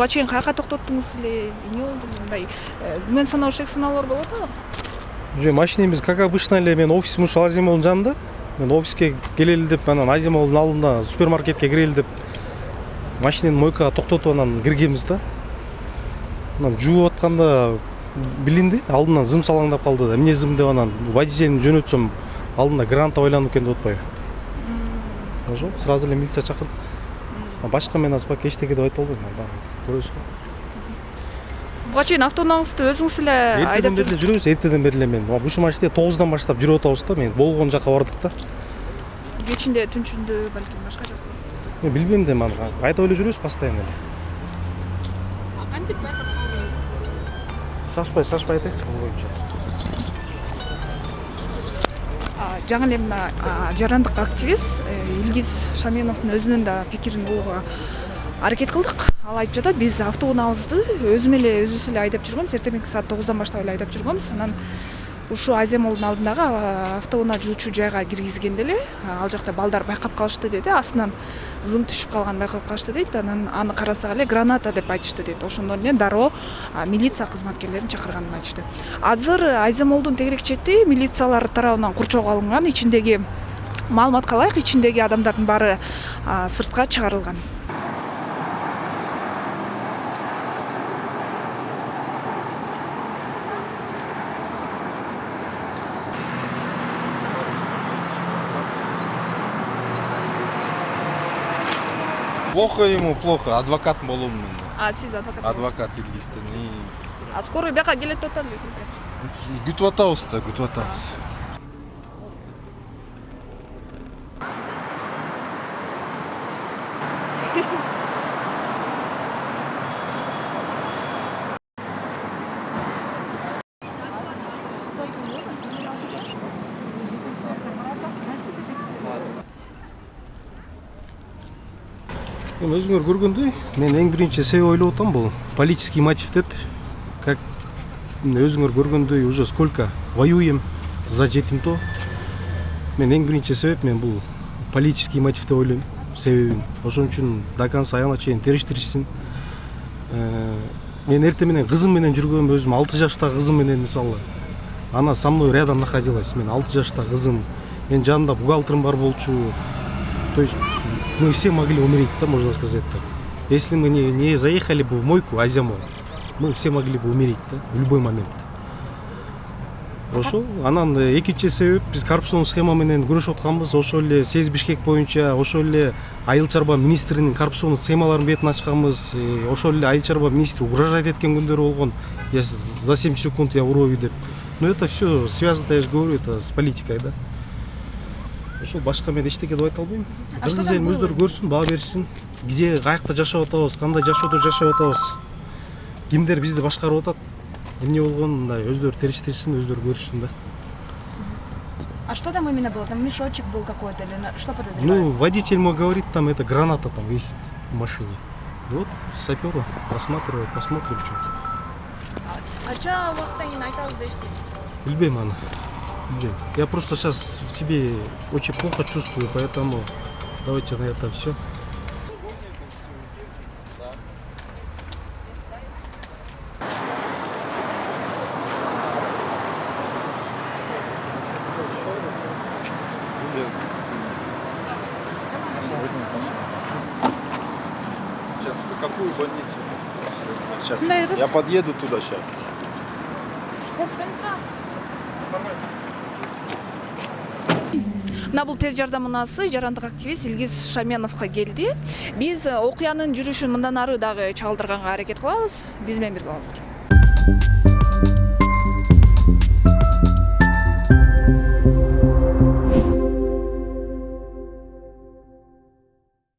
буга чейин каяка токтоттуңуз эле? Эмне болду? Мындай күмөн саноо шек сынаалар болот атабы? Жок, машинебиз как обычно эле, мен офисим ушул Азимолдун жанында. Мен офиске келели деп, анан Азимолдун алдында супермаркетке кирели деп машинени мойкага токтотуп анан киргенбиз да. Анан жууп атканда билинди, алдынан зым салаңдап калды да. Эмне зым деп анан водителин жөнөтсөм, алдында граната байланып экен деп атпайбы. Ошо сразу эле милиция чакырдык. Башка мен азыр пока эчтеке деп айта албайм, дагы көрөбүз го. Буга чейин автоунааңызды өзүңүз эле айдап жүрөбүз, эртеден бери эле мен. Ушул машинеде 9-дан баштап жүрүп атабыз да, мен болгон жакка бардык да. кечинде, түнчүндө, балким башка жакка. Мен билбейм да, мен айдап эле жүрөбүз постоянно эле. Кантип байкап калдыңыз? Сашпай айтайчы бул боюнча. Жаңы эле мына жарандык активист Илгиз Шаменовдун өзүнүн да пикирин угууга аракет кылдык. Ал айтып жатат, биз автоунаабызды өзүбүз эле айдап жүргөнбүз, эртеңки саат 9-дан баштап эле айдап жүргөнбүз. Анан ушу Аземолдун алдындагы автоунаа жуучу жайга киргизгенде эле ал жакта балдар байкап калышты деди. Астынан зым түшүп калганын байкап калышты дейт. Анан аны карасак эле граната деп айтышты дейт. Ошондон эле дароо милиция кызматкерлерин чакырганын айтышты. Азыр Аземолдун тегерек чети милициялар тарабынан курчоого алынган. Ичиндеги маалыматка ылайык, ичиндеги адамдардын баары сыртка чыгарылган. Плохо ему, плохо. Адвокат болом мен. Сиз адвокат? Адвокат Илгизден. Скорый бияка келет деп атат эле. Күтүп атабыз да, күтүп атабыз. Өзүңөр көргөндөй, мен эң биринчи себеп ойлоп атам, бул политический мотив деп. Как өзүңөр көргөндөй, уже сколько воюем за жетимто. Мен эң биринчи себеп мен бул политический мотив деп ойлойм, себебин. Ошон үчүн до конца аягына чейин териштиришсин. Мен эртең менен кызым менен жүргөм, өзүм 6 жаштагы кызым менен мисалы. Она со мной рядом находилась. Мен 6 жаштагы кызым, мен жанымда бухгалтерим бар болчу. То есть мы все могли умереть, да, можно сказать так. Если мы не заехали бы в мойку Азимол, мы все могли бы умереть, да, в любой момент. Ошол анан экинчи себеп, биз коррупцион схема менен күрөшүп атканбыз. Ошол эле Сез Бишкек боюнча, ошол эле Айыл чарба министринин коррупцион схемаларын бетин ачканбыз. Ошол эле Айыл чарба министри угрожать эткен күндөр болгон. Я за 7 секунд я урою деп. Но это все связано, я же говорю, это с политикой, да. Ошол башка мен эчтеке деп айта албайм. Кыргыз элин өздөрү көрсүн, баа берсин. Где каякта жашап атабыз, кандай жашоодо жашап атабыз. Кимдер бизди башкарып атат? Эмне болгонун мындай өздөрү териштирсин, өздөрү көрүшсүн да. А что там именно было? Там мешочек был какой-то или что подозревают? Ну, водитель мой говорит, там это граната там висит в машине. Вот саперы посмотрим, что. Кача убакыттан кийин айтабыз дештиңиз? Билбейм аны. Я просто сейчас в себе очень плохо чувствую, поэтому давайте на этом все. Сейчас в какую больницу? Сейчас. Я подъеду туда сейчас. Мына бул тез жардам унаасы жарандык активист Илгиз Шаменовго келди. Биз окуянын жүрүшүн мындан ары дагы чагылдырганга аракет кылабыз. Биз менен бирге болуңуздар.